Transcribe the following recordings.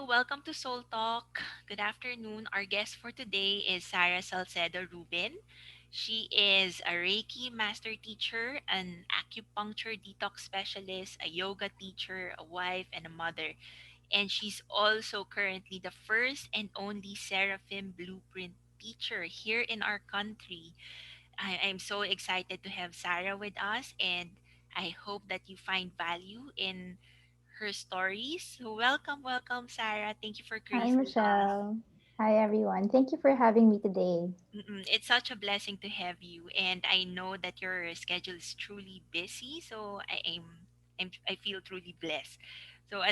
welcome to Soul Talk. Good afternoon. Our guest for today is Sarah Salcedo-Rubin. She is a Reiki Master-Teacher, an acupuncture detox specialist, a yoga teacher, a wife, and a mother. And she's also currently the first and only Seraphim Blueprint Teacher here in our country. I'm so excited to have Sarah with us, and I hope that you find value in her stories. So welcome, Sarah. Thank you for Hi, gracing us. Michelle. Hi, everyone. Thank you for having me today. It's such a blessing to have you, and I know that your schedule is truly busy. So I feel truly blessed. So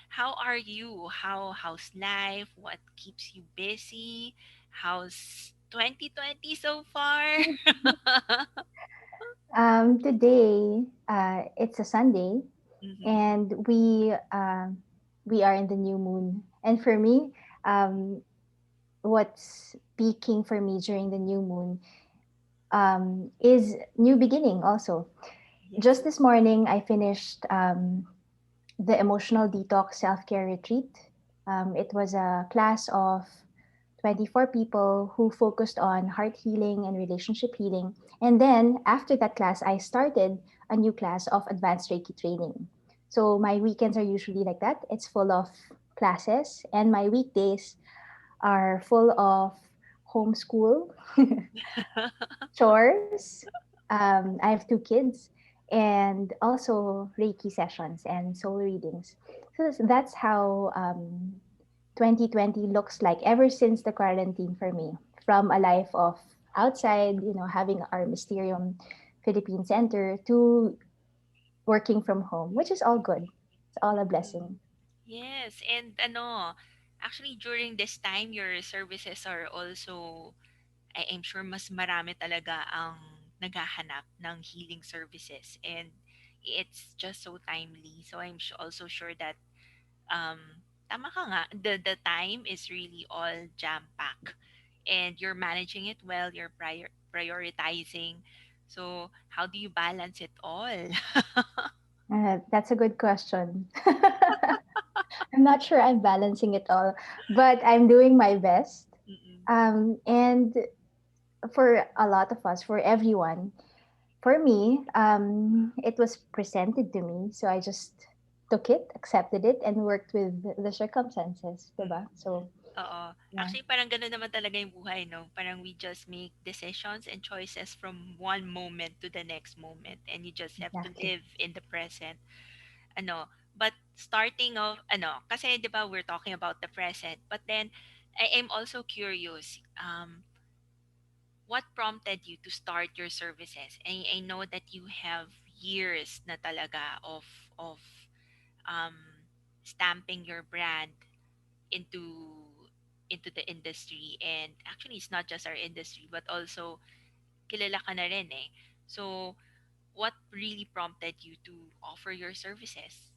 how are you? How's life? What keeps you busy? How's 2020 so far? Today, it's a Sunday, Mm-hmm. and we are in the new moon. And for me, um, what's peaking for me during the new moon is new beginning. Also, Yes. just this morning, I finished the emotional detox self care retreat. It was a class of 24 people who focused on heart healing and relationship healing. And then after that class, I started a new class of advanced Reiki training. So my weekends are usually like that. It's full of classes, and my weekdays are full of homeschool, chores. I have two kids, and also Reiki sessions and soul readings. So that's how 2020 looks like ever since the quarantine for me. From a life of outside, having our Mysterium Philippine Center to working from home, which is all good. It's all a Mhm. blessing. Yes, and actually during this time your services are also I'm sure mas marami talaga ang naghahanap ng healing services, and it's just so timely. So I'm also sure that tama ka nga, the time is really all jam packed, and you're managing it well, you're prioritizing. So how do you balance it all? That's a good question. I'm not sure I'm balancing it all, but I'm doing my best. Mm-mm. And for a lot of us, for everyone, for me, it was presented to me, so I just took it, accepted it, and worked with the circumstances, diba? Mm. So, Oo. yeah, Actually, parang gano'n naman talaga yung buhay, no? Parang we just make decisions and choices from one moment to the next moment, and you just have to exactly. live in the present. But starting off, kasi 'di ba we're talking about the present, but then I am also curious, what prompted you to start your services? I know that you have years na talaga of um, stamping your brand into the industry, and actually it's not just our industry but also kilala ka na rin eh. So what really prompted you to offer your services?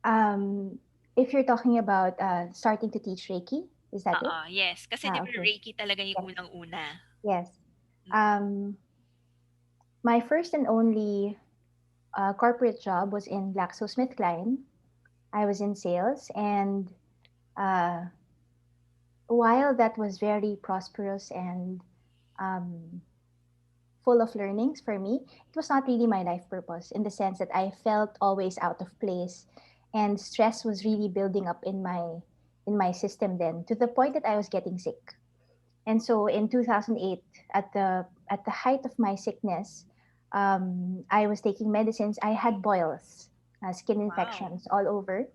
Um, if you're talking about starting to teach Reiki, is that it? Yes, kasi 'di ba Okay. Reiki talaga yung Yes. unang-una. Yes. Mm-mm. Um, my first and only corporate job was in GlaxoSmithKline. I was in sales, and uh, while that was very prosperous and um, full of learnings for me, it was not really my life purpose in the sense that I felt always out of place, and stress was really building up in my system then to the point that I was getting sick. And so in 2008, at the height of my sickness, I was taking medicines. I had boils, skin Wow. infections all over,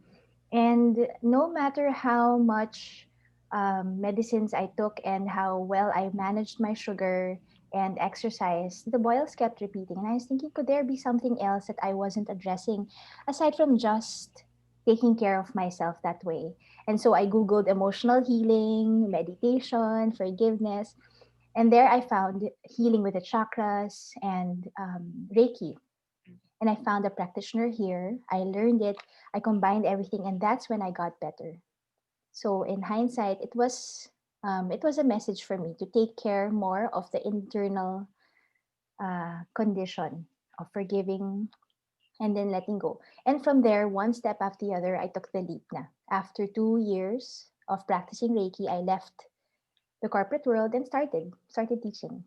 and no matter how much medicines I took and how well I managed my sugar and exercise, the boils kept repeating. And I was thinking, could there be something else that I wasn't addressing aside from just taking care of myself that way? And so I Googled emotional healing, meditation, forgiveness. And there I found healing with the chakras and Reiki, and I found a practitioner here. I learned it, I combined everything, and that's when I got better. So in hindsight, it was a message for me to take care more of the internal condition of forgiving and then letting go. And from there, one step after the other, I took the leap na. after 2 years of practicing Reiki, I left the corporate world and started teaching.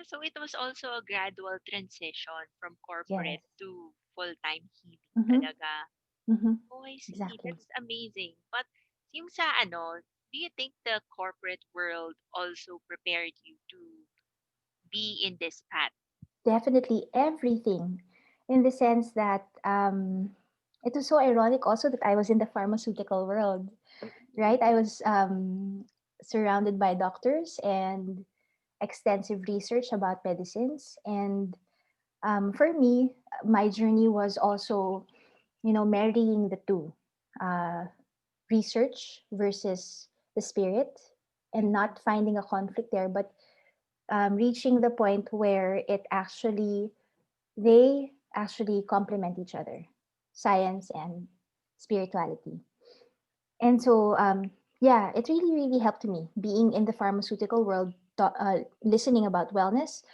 So it was also a gradual transition from Yes. corporate to full-time healing Mm-hmm. talaga. Mm-hmm. Oh, I see. Exactly. That's amazing. But yung sa ano, do you think the corporate world also prepared you to be in this path? Definitely everything, in the sense that it was so ironic also that I was in the pharmaceutical world, right? I was surrounded by doctors and extensive research about medicines. And for me, my journey was also, marrying the two, uh, research versus the spirit, and Mm-hmm. not finding a conflict there, but reaching the point where they actually complement each other, science and spirituality. And so, yeah, it really, really helped me being in the pharmaceutical world, listening about wellness.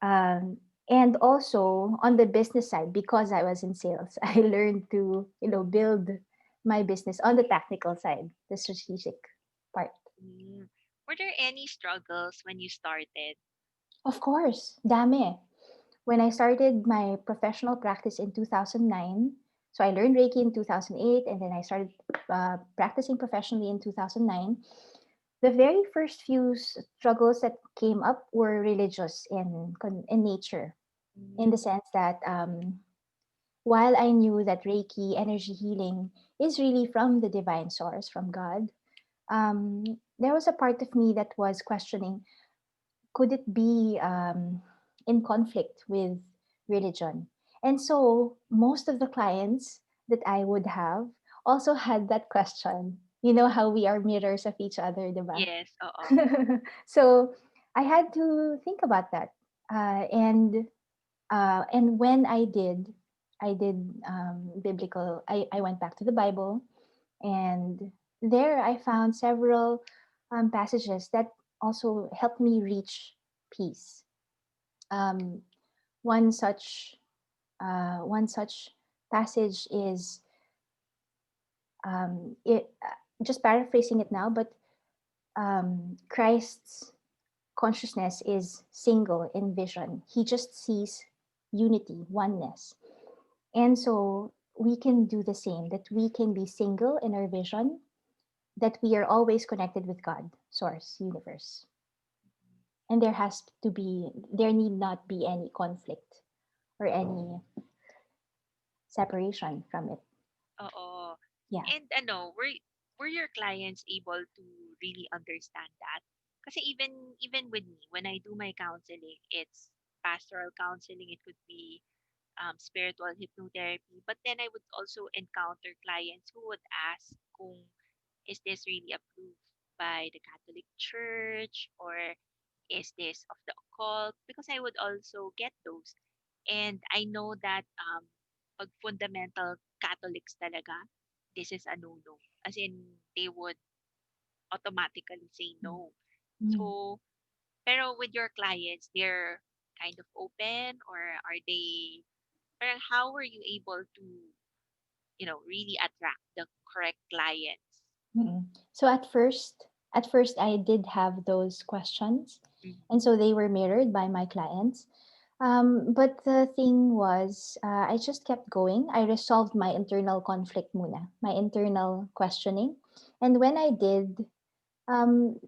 Um, and also on the business side, because I was in sales, I learned to, build my business on the technical side, the strategic part. Mm. Were there any struggles when you started? Of course, dami. When I started my professional practice in 2009, so I learned Reiki in 2008, and then I started practicing professionally in 2009. The very first few struggles that came up were religious in nature, in the Mm. sense that while I knew that Reiki energy healing is really from the divine source, from God, there was a part of me that was questioning, could it be in conflict with religion? And so most of the clients that I would have also had that question. You know how we are mirrors of each other, diba? Yes, oo. So I had to think about that. And when I did biblical. I went back to the Bible, and there I found several passages that also helped me reach peace. Um, one such one such passage is just paraphrasing it now, but Christ's consciousness is single in vision. He just sees unity, oneness. And so we can do the same, that we can be single in our vision, that we are always connected with God, source, universe. And there need not be any conflict or any separation from it. Oo. Yeah. And were your clients able to really understand that? Kasi even with me, when I do my counseling, it's pastoral counseling, it could be spiritual hypnotherapy. But then I would also encounter clients who would ask kung is this really approved by the Catholic Church, or is this of the occult? Because I would also get those. And I know that pag fundamental Catholics talaga, this is a no-no. As in, they would automatically say no. Mm. So, pero with your clients, they're kind of open, or are they, parang how were you able to, really attract the correct clients? Mm. So at first I did have those questions, and Mm-hmm. so they were mirrored by my clients. But the thing was, I just kept going. I resolved my internal conflict muna, my internal questioning. And when I did, um,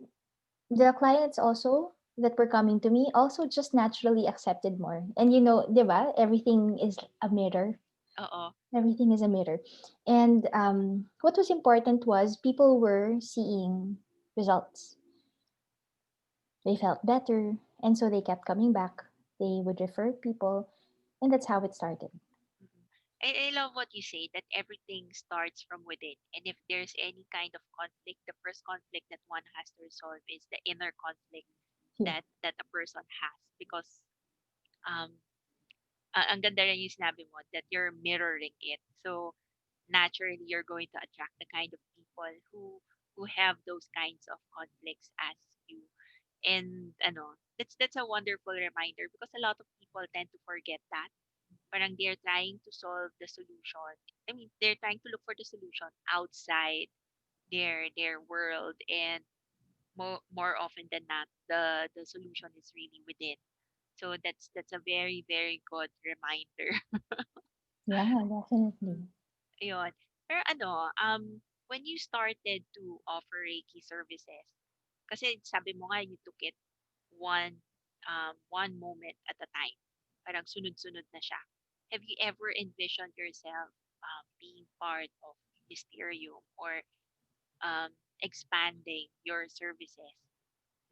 the clients also that were coming to me also just naturally accepted more. And diba, everything is a mirror. Oo. Everything is a mirror. And what was important was people were seeing results. They felt better. And so they kept coming back. They would refer people. And that's how it started. Mhm. I love what you say that everything starts from within. And if there's any kind of conflict, the first conflict that one has to resolve is the inner conflict Yeah. that a person has. Because um, ang ganda rin yung sinabi mo that you're mirroring it. So naturally, you're going to attract the kind of people who have those kinds of conflicts as you. And that's a wonderful reminder because a lot of people tend to forget that. parang they're trying to solve the solution. I mean, they're trying to look for the solution outside their world, and more often than not, the solution is really within. So that's a very very good reminder. Yeah, definitely. Ayun. Pero when you started to offer Reiki services, kasi sabi mo nga you took it one moment at a time. Parang sunod-sunod na siya. Have you ever envisioned yourself being part of Mysterium, or expanding your services?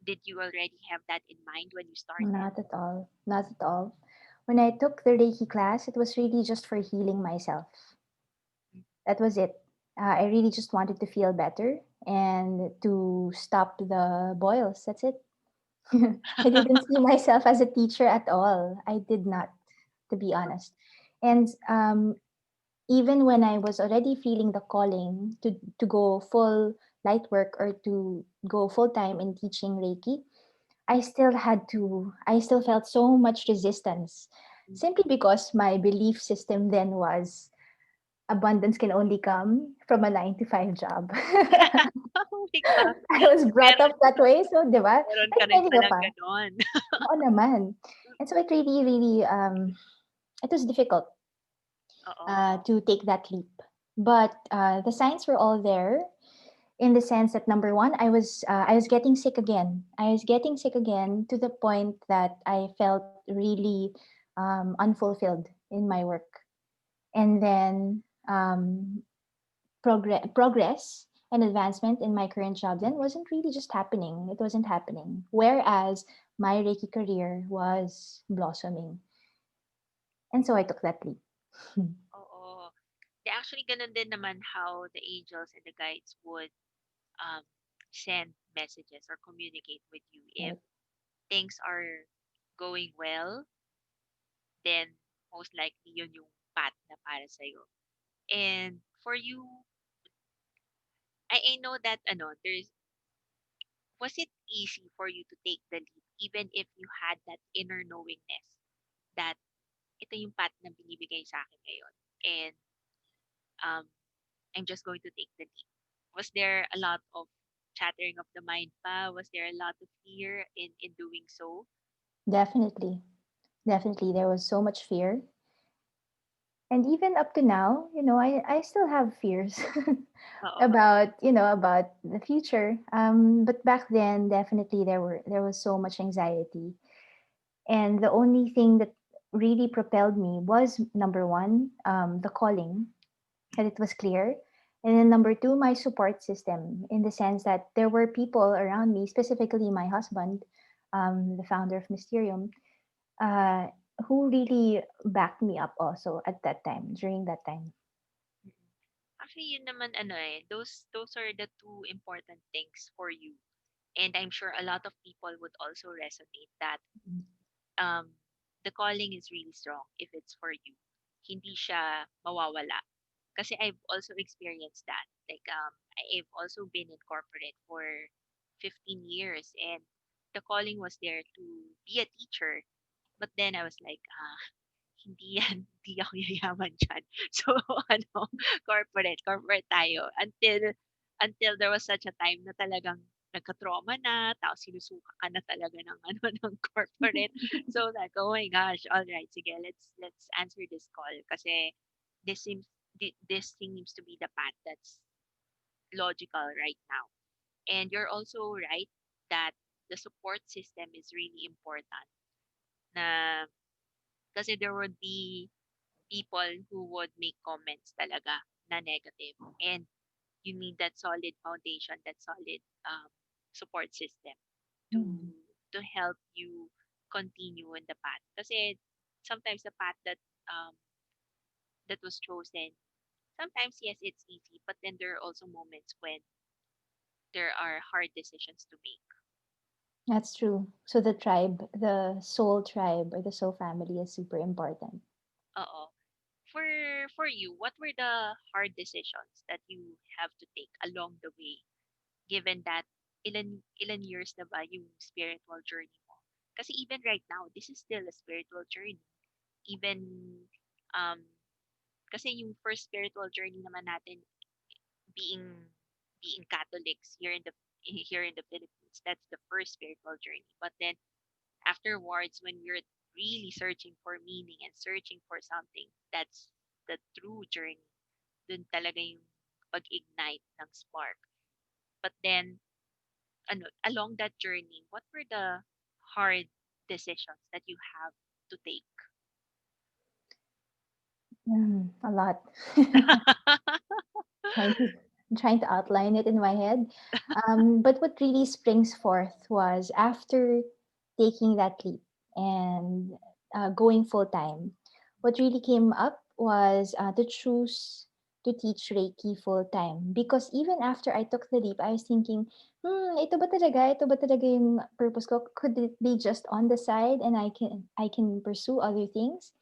Did you already have that in mind when you started? Not at all. Not at all. When I took the Reiki class, it was really just for healing myself. Mm. That was it. I really just wanted to feel better and to stop the boils. That's it. I didn't see myself as a teacher at all. I did not, to be honest. And even when I was already feeling the calling to go full light work or to go full time in teaching Reiki, I still felt so much resistance simply because my belief system then was abundance can only come from a 9 to 5 job. Oh my God. I was brought Meron up that way, so 'di ba? meron ka Like rin many of palang us. gano'n. Oo naman. And so it really, really, it was difficult Oo. to take that leap. But the signs were all there in the sense that number one, I was getting sick again. I was getting sick again to the point that I felt really unfulfilled in my work. And then progress and advancement in my current job then wasn't really just happening. It wasn't happening. Whereas my Reiki career was blossoming. And so I took that leap. Oo. Actually, gano'n din naman how the angels and the guides would um, send messages or communicate with you. If Right. things are going well, then most likely yun yung path na para sa'yo. And for you, I know that was it easy for you to take the leap even if you had that inner knowingness that ito yung path na binibigay sa akin ngayon, and um, I'm just going to take the leap? Was there a lot of chattering of the mind pa? Was there a lot of fear in doing so? Definitely. Definitely. There was so much fear. And even up to now, I still have fears Oo. about, about the future. But back then, definitely there was so much anxiety. And the only thing that really propelled me was number one, the calling, and it was clear. And then number two, my support system, in the sense that there were people around me, specifically my husband, the founder of Mysterium, uh, who really backed me up also at that time, during that time. Mm. Actually, yun naman those are the two important things for you. And I'm sure a lot of people would also resonate that um, the calling is really strong if it's for you. Hindi siya mawawala. Kasi I've also experienced that. Like, I've also been in corporate for 15 years, and the calling was there to be a teacher. But then I was like, hindi yan, hindi ako yayaman dyan. So, corporate tayo. Until there was such a time na talagang nagka-trauma na, tapos sinusuka ka na talaga ng ng corporate. So like, oh my gosh, all right, sige, let's answer this call kasi this seems this seems to be the path that's logical right now. And you're also right that the support system is really important. Na kasi there would be people who would make comments talaga na negative, and you need that solid foundation, that solid support system to Mm. help you continue in the path. Kasi sometimes the path um, that was chosen, sometimes yes, it's easy, but then there are also moments when there are hard decisions to make. That's true. So the soul tribe or the soul family is super important. Oo. For you, what were the hard decisions that you have to take along the way, given that ilan years na ba yung spiritual journey mo? Kasi even right now, this is still a spiritual journey. Even Um, kasi yung first spiritual journey naman natin being Catholics here in the Philippines, that's the first spiritual journey. But then afterwards, when we're really searching for meaning and searching for something, that's the true journey. Dun talaga yung pag-ignite ng spark. But then, along that journey, what were the hard decisions that you have to take? A lot. trying to trying to outline it in my head. But what really springs forth was after taking that leap and going full time. What really came up was to choose to teach Reiki full time because even after I took the leap, I was thinking, ito ba talaga? Ito ba talaga yung purpose ko? Could it be just on the side and I can pursue other things?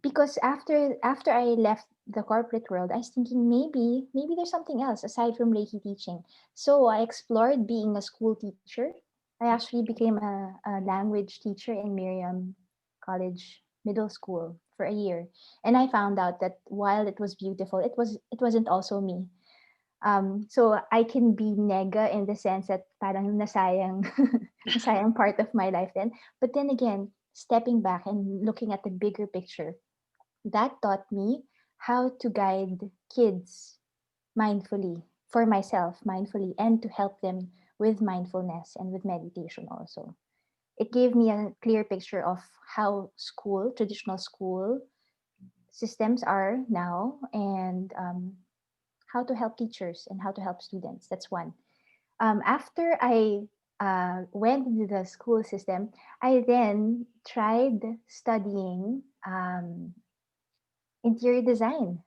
Because after I left the corporate world, I was thinking maybe there's something else aside from Reiki teaching. So I explored being a school teacher. I actually became a language teacher in Miriam College Middle School for a year, and I found out that while it was beautiful, it wasn't also me. So I can be nega in the sense that parang nasayang, nasayang part of my life then. But then again, stepping back and looking at the bigger picture, that taught me how to guide kids mindfully, for myself mindfully, and to help them with mindfulness and with meditation also. It gave me a clear picture of how traditional school systems are now, and how to help teachers and how to help students. That's one. After I went into the school system, I then tried studying interior design.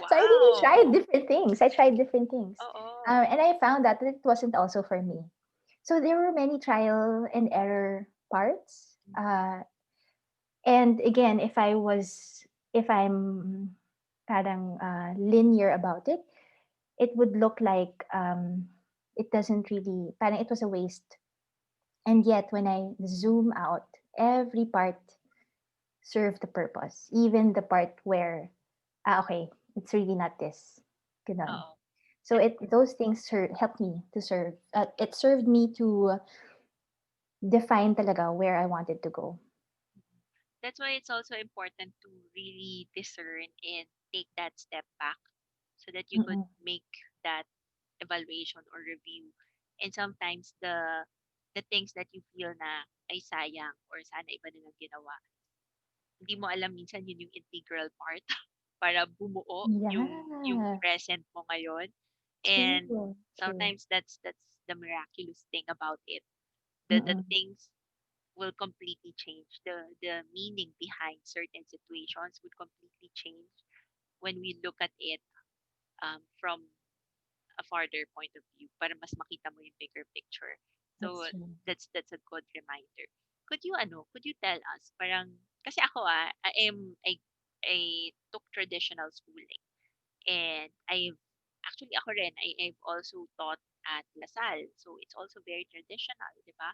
So I really tried Wow. different things. I tried different things. Oo. And I found out that it wasn't also for me. So there were many trial and error parts. And again, if I'm parang linear about it, it would look like it doesn't really, parang it was a waste. And yet, when I zoom out, every part served the purpose. Even the part where, okay, it's really not this. Ganon. Oo. So That's those things helped me to serve. It served me to define talaga where I wanted to go. that's why it's also important to really discern and take that step back so that you could Mm-mm. make that evaluation or review. And sometimes the things that you feel na ay sayang or sana iba na lang ginawa, hindi mo alam minsan yun yung integral part para bumuo yung Yeah, present mo ngayon. And true, true. sometimes that's the miraculous thing about it. The Mm-mm. things will completely change. The meaning behind certain situations would completely change when we look at it from a farther point of view para mas makita mo yung bigger picture. That's So true. that's a good reminder. Could you tell us parang kasi ako I took traditional schooling and ako rin I've also taught at Lasal. So it's also very traditional, di ba?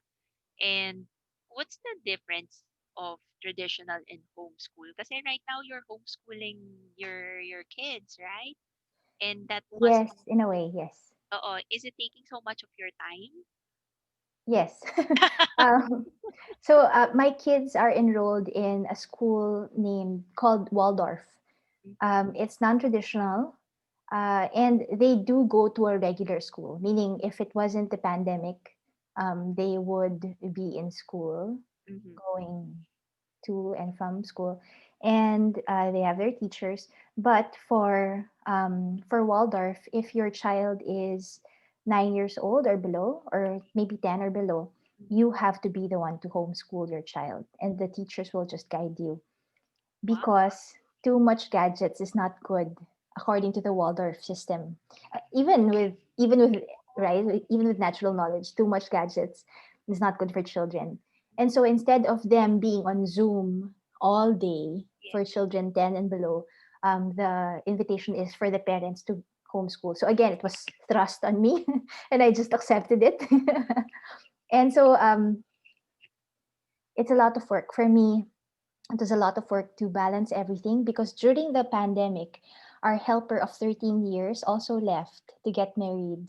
And what's the difference of traditional and homeschool? Kasi right now you're homeschooling your kids, right? And that must Yes, in a way, yes. is it taking so much of your time? Yes. um, so my kids are enrolled in a school named called Waldorf. Mhm, It's non-traditional, and they do go to a regular school. Meaning, if it wasn't the pandemic, they would be in school, mhm, going to and from school, and they have their teachers. But for Waldorf, if your child is 9 years old or below, or maybe 10 or below, mhm. you have to be the one to homeschool your child, and the teachers will just guide you Wow. because too much gadgets is not good according to the Waldorf system. Even with right, even with natural knowledge, too much gadgets is not good for children. And so instead of them being on Zoom all day Yes. for children 10 and below, the invitation is for the parents to homeschool. So again, it was thrust on me, and I just accepted it. And so it's a lot of work for me It was a lot of work to balance everything because during the pandemic, our helper of 13 years also left to get married.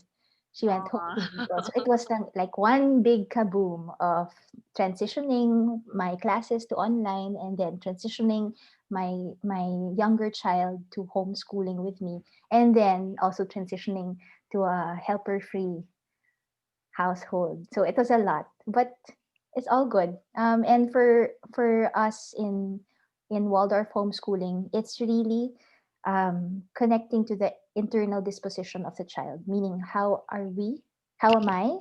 She went home to Bicol. So it Oh. was like one big kaboom of transitioning my classes to online and then transitioning my younger child to homeschooling with me and then also transitioning to a helper free household. So it was a lot, but it's all good. And for us in Waldorf homeschooling, it's really connecting to the internal disposition of the child, meaning how am I,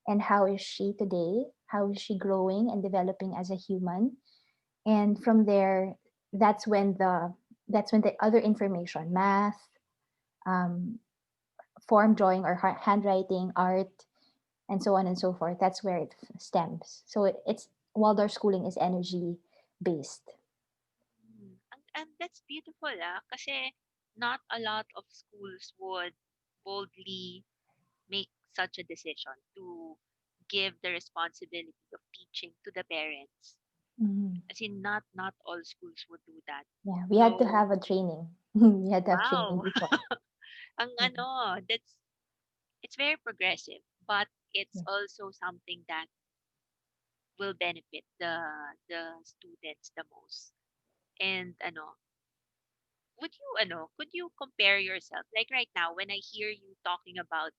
and how is she today? How is she growing and developing as a human? And from there, that's when the that's when the other information, math, um, form drawing or handwriting, art, and so on and so forth. That's where it stems. So it's Waldorf schooling is energy based. And that's beautiful, kasi not a lot of schools would boldly make such a decision to give the responsibility of teaching to the parents. Mhm. As in, not all schools would do that. Yeah, we had to So, have a training. We had to have training wow. before. Ang Mhm. that's it's very progressive, but it's Yeah. also something that will benefit the students the most. And could you compare yourself like right now when I hear you talking about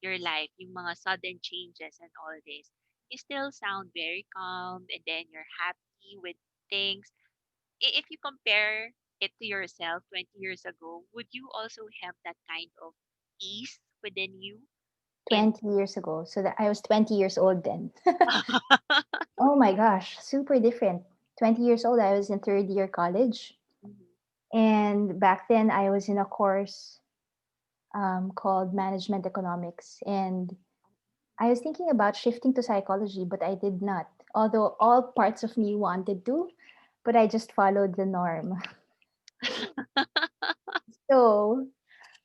your life, yung mga sudden changes and all this, you still sound very calm and then you're happy with things. If you compare it to yourself 20 years ago, would you also have that kind of ease within you? In 20 years ago. So that I was 20 years old then. Oh my gosh, super different. 20 years old, I was in third year college. Mhm. And back then, I was in a course called Management Economics. And I was thinking about shifting to psychology, but I did not. Although all parts of me wanted to, but I just followed the norm. So,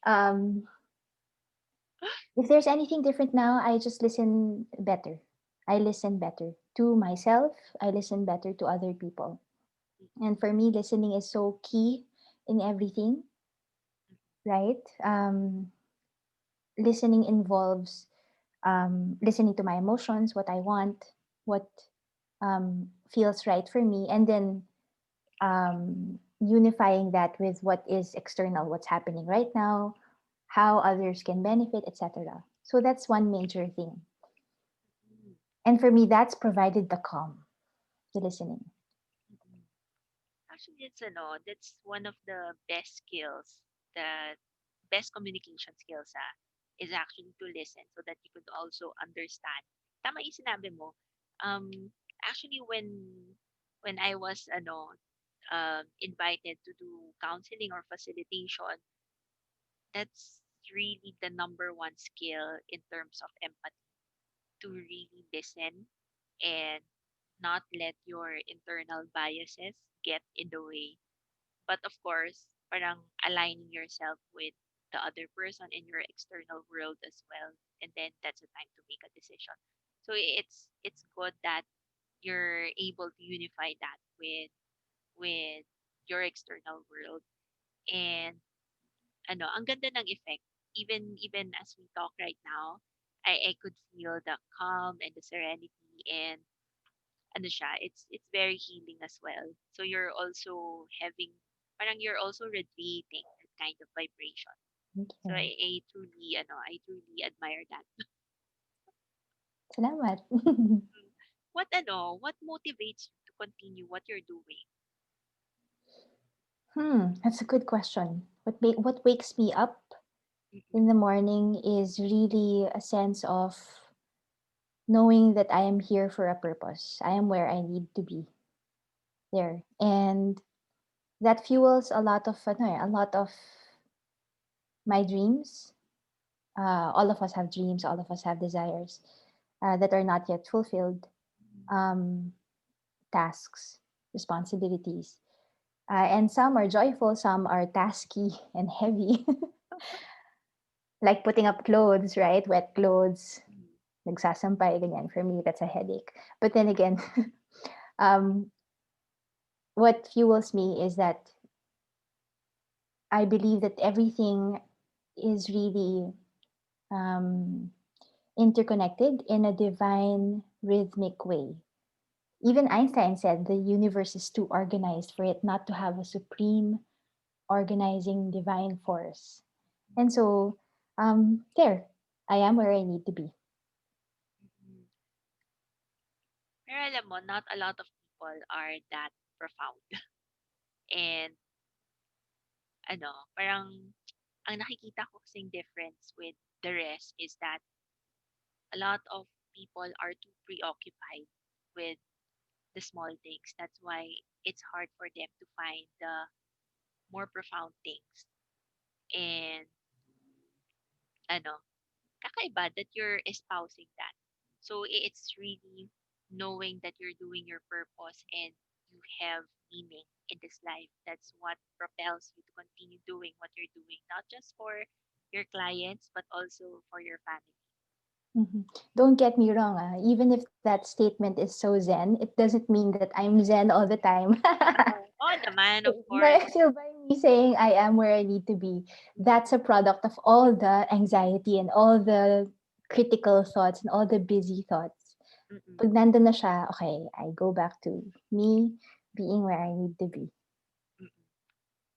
um, if there's anything different now, I just listen better. I listen better to myself. I listen better to other people. And for me, listening is so key in everything, right? Listening involves listening to my emotions, what I want, what feels right for me, and then unifying that with what is external, what's happening right now, how others can benefit, etc. So that's one major thing. Mhm. And for me, that's provided the calm, the listening. Mhm. Actually, that's one of the best skills, the best communication skills, is actually to listen so that you could also understand. Tama yung sinabi mo. Um, actually, when I was invited to do counseling or facilitation, that's really the number one skill in terms of empathy, to really listen and not let your internal biases get in the way. But of course, parang aligning yourself with the other person in your external world as well. And then that's the time to make a decision. So it's good that you're able to unify that with your external world. And ang ganda ng effect. Even as we talk right now, I could feel the calm and the serenity, and it's very healing as well. So you're also having, parang you're also radiating that kind of vibration. Thank So you. I truly admire that. Salamat. Mm. What motivates you to continue what you're doing? That's a good question. What wakes me up in Mm-mm. the morning is really a sense of knowing that I am here for a purpose. I am where I need to be there. And that fuels a lot of my dreams. All of us have dreams, all of us have desires that are not yet fulfilled, um, tasks, responsibilities. And some are joyful, some are tasky and heavy, like putting up clothes, right? Wet clothes, Mm-mm. nagsasampay, ganyan. For me, that's a headache. But then again, um, what fuels me is that I believe that everything is really um, interconnected in a divine rhythmic way. Even Einstein said the universe is too organized for it not to have a supreme organizing divine force. And so, there, I am where I need to be. Mhm. Pero alam mo, not a lot of people are that profound. And parang ang nakikita ko kasing difference with the rest is that a lot of people are too preoccupied with the small things. That's why it's hard for them to find the more profound things. And ano, kakaiba that you're espousing that. So it's really knowing that you're doing your purpose and you have meaning in this life. That's what propels you to continue doing what you're doing, not just for your clients, but also for your family. Mhm. Don't get me wrong, even if that statement is so zen, it doesn't mean that I'm zen all the time. Oo naman, of course. But so by me saying I am where I need to be, that's a product of all the anxiety and all the critical thoughts and all the busy thoughts. Mm-mm, Pag nandun na siya, okay, I go back to me being where I need to be. mm-mm.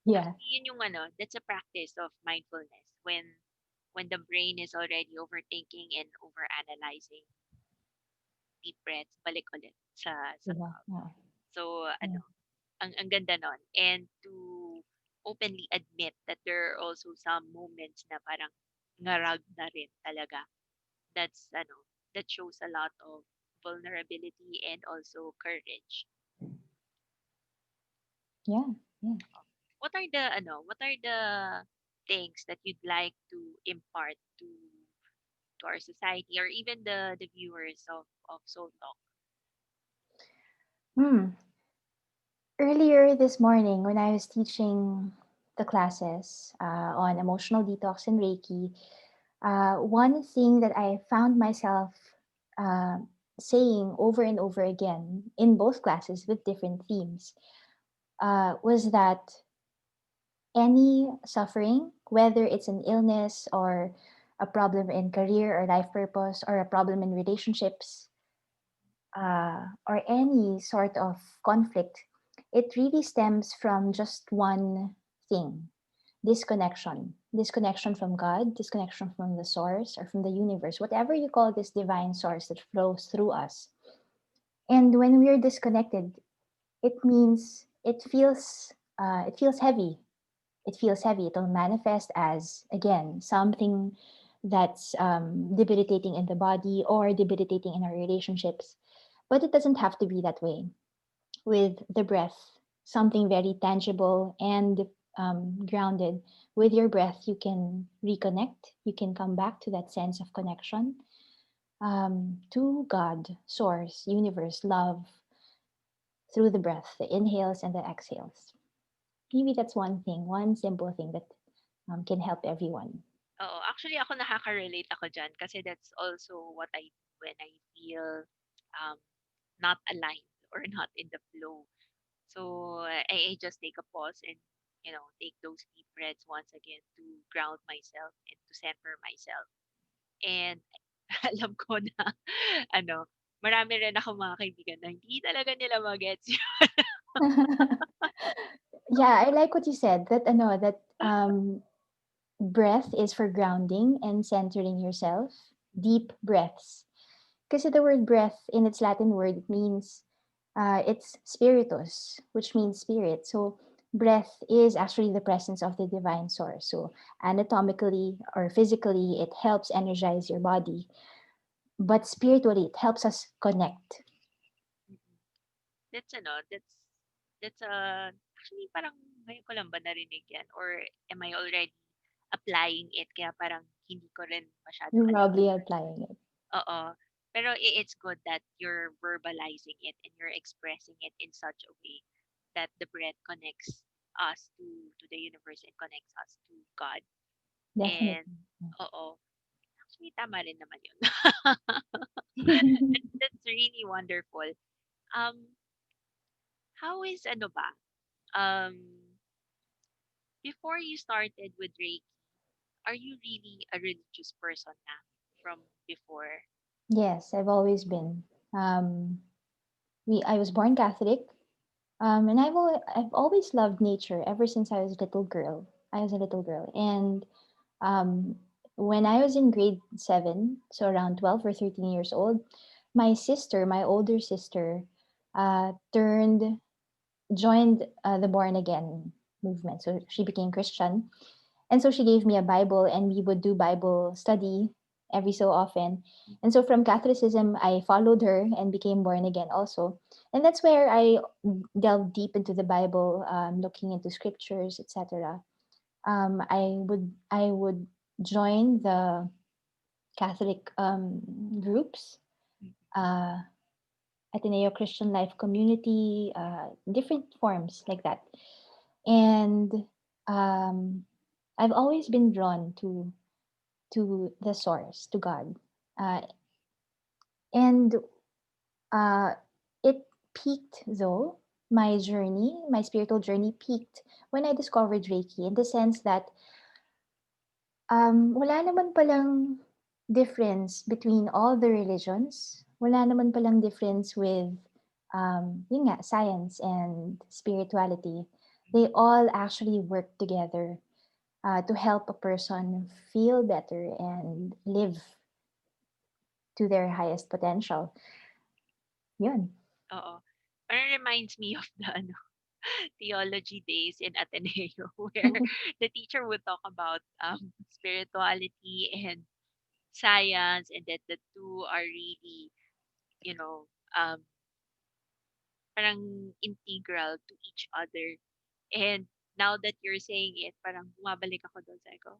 Yeah. Actually, yun yung that's a practice of mindfulness when the brain is already overthinking and overanalyzing, deep breaths, balik ulit sa Diba? thought. Yeah. So, Yeah. ang ganda nun. And to openly admit that there are also some moments na parang ngarag na rin talaga. That's, that shows a lot of vulnerability and also courage. Yeah. Yeah. What are the things that you'd like to impart to our society or even the viewers of Soul Talk? Hmm. Earlier this morning, when I was teaching the classes on emotional detox and Reiki, one thing that I found myself uh, saying over and over again in both classes with different themes was that any suffering, whether it's an illness or a problem in career or life purpose or a problem in relationships, or any sort of conflict, it really stems from just one thing: disconnection. Disconnection from God, disconnection from the source or from the universe, whatever you call this divine source that flows through us. And when we're disconnected, it means it feels heavy. It feels heavy. It'll manifest as, again, something that's debilitating in the body or debilitating in our relationships. But it doesn't have to be that way. With the breath, something very tangible and grounded. With your breath, you can reconnect. You can come back to that sense of connection to God, Source, Universe, Love through the breath, the inhales and the exhales. Maybe that's one thing, one simple thing that can help everyone. Oo, actually ako nakaka-relate ako diyan kasi that's also what I do when I feel um not aligned or not in the flow. So I just take a pause and take those deep breaths once again to ground myself and to center myself. And alam ko na ano, marami rin ako mga kaibigan na hindi talaga nila magets yun. Yeah, I like what you said that that breath is for grounding and centering yourself. Deep breaths. Because the word breath in its Latin word it means it's spiritus, which means spirit. So breath is actually the presence of the divine source. So anatomically or physically, it helps energize your body, but spiritually, it helps us connect. Mm. That's actually parang ngayon ko lang ba narinig yan or am I already applying it kaya parang hindi ko rin masyado You're alam. probably applying it. Oo. Pero it's good that you're verbalizing it and you're expressing it in such a way that the breath connects us to the universe and connects us to God. And Definitely. oo, actually tama rin naman yun. Yeah. That's really wonderful. Um, How is ano ba? Um, Before you started with Reiki, are you really a religious person now from before? Yes, I've always been. I was born Catholic, and I've always loved nature ever since I was a little girl. I was a little girl, and um, when I was in grade 7, so around 12 or 13 years old, my sister, my older sister, turned joined the born again movement. So she became Christian. And so she gave me a Bible, and we would do Bible study every so often. And so from Catholicism, I followed her and became born again also. And that's where I delved deep into the Bible, looking into scriptures, etc. I would join the Catholic groups, Mhm. uh, Ateneo Christian Life Community, different forms like that. And um, I've always been drawn to the source, to God. Uh, and uh, it peaked though, my spiritual journey peaked when I discovered Reiki, in the sense that wala naman palang difference between all the religions. Wala naman palang difference with, yun nga, science and spirituality. They all actually work together to help a person feel better and live to their highest potential. Yun. Oo. Parang reminds me of the ano, theology days in Ateneo where the teacher would talk about spirituality and science, and that the two are really, you know, um, parang integral to each other. And now that you're saying it, parang bumabalik ako doon sa ko,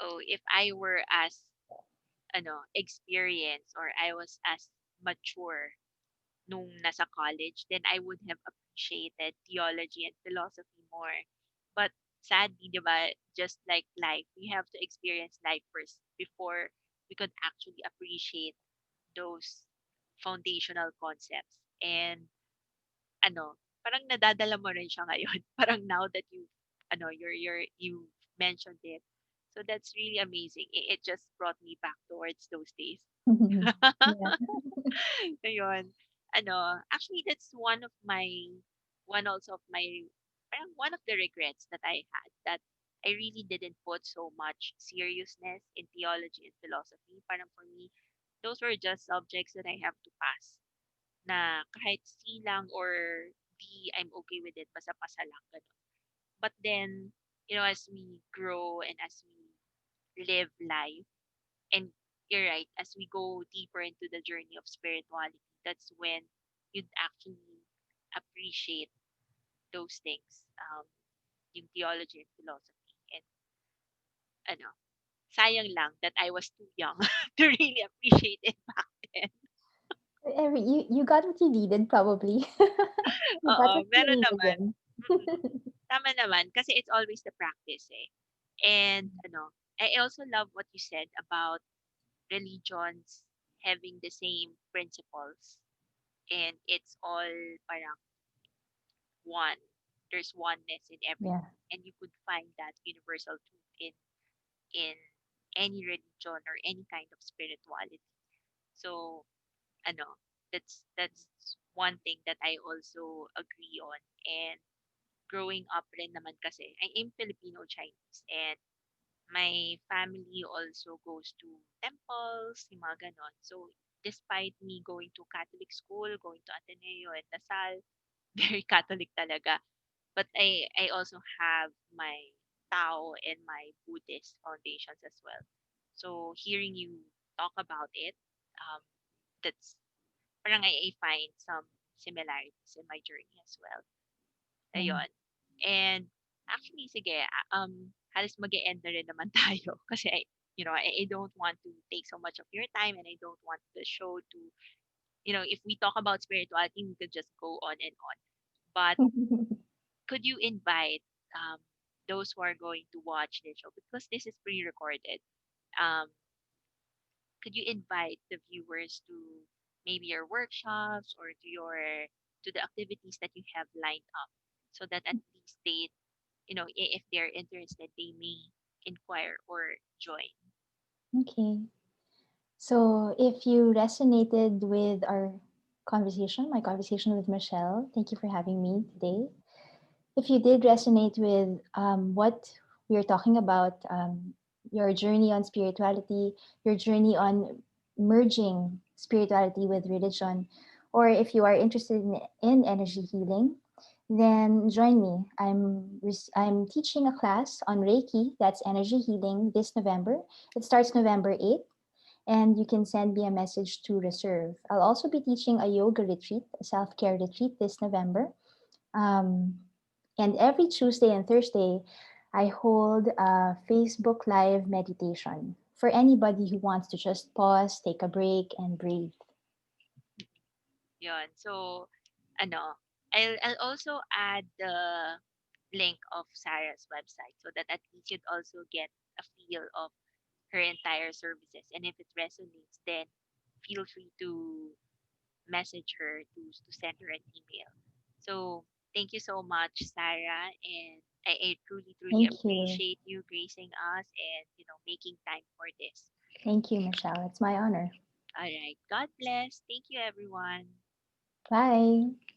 oh, if I were as experienced, or I was as mature nung nasa college, then I would have appreciated theology and philosophy more. But sadly, di ba, just like life, we have to experience life first before we could actually appreciate those foundational concepts. And parang nadadala mo rin siya ngayon. Parang now that you mentioned it. So that's really amazing. It just brought me back towards those days. Yeah. Ayun. Actually, that's one also of my, parang one of the regrets that I had, that I really didn't put so much seriousness in theology and philosophy. Parang for me, those were just subjects that I have to pass, na kahit C lang or D, I'm okay with it, basta pasa lang, ganun. But then, as we grow and as we live life, and you're right, as we go deeper into the journey of spirituality, that's when you'd actually appreciate those things, yung theology and philosophy. And ano, sayang lang that I was too young to really appreciate it back then. You got what you needed, probably. You got Oo, what you meron needed naman. then. Mm. Tama naman, kasi it's always the practice eh. And I also love what you said about religions having the same principles, and it's all parang one. There's oneness in Yeah. everything, and you could find that universal truth in any religion or any kind of spirituality. So, ano, that's one thing that I also agree on. And growing up rin naman kasi, I am Filipino Chinese, and my family also goes to temples, yung mga ganon. So, despite me going to Catholic school, going to Ateneo and Lasal, very Catholic talaga. But I also have my Tao and my Buddhist foundations as well. So, hearing you talk about it, um, that's parang I find some similarities in my journey as well. Yeah. Ayun. And actually, sige, halos mag-e-end na rin naman tayo kasi I don't want to take so much of your time, and I don't want the show to, if we talk about spirituality, we could just go on and on. But could you invite um, those who are going to watch the show, because this is pre-recorded, um, could you invite the viewers to maybe your workshops or to your to the activities that you have lined up, so that at least they, if they're interested, they may inquire or join. Okay. So if you resonated with our conversation, my conversation with Michelle, thank you for having me today. If you did resonate with what we are talking about, your journey on spirituality, your journey on merging spirituality with religion, or if you are interested in energy healing, then join me. I'm teaching a class on Reiki, that's energy healing, this November. It starts November 8th, and you can send me a message to reserve. I'll also be teaching a yoga retreat, a self care retreat this November. Um, and every Tuesday and Thursday, I hold a Facebook Live meditation for anybody who wants to just pause, take a break, and breathe. Yon. So, ano, I'll also add the link of Sarah's website, so that at least you'd also get a feel of her entire services. And if it resonates, then feel free to message her, to send her an email. So thank you so much, Sarah, and I truly, truly Thank you. appreciate you gracing us and making time for this. Thank you, Michelle. It's my honor. All right. God bless. Thank you, everyone. Bye.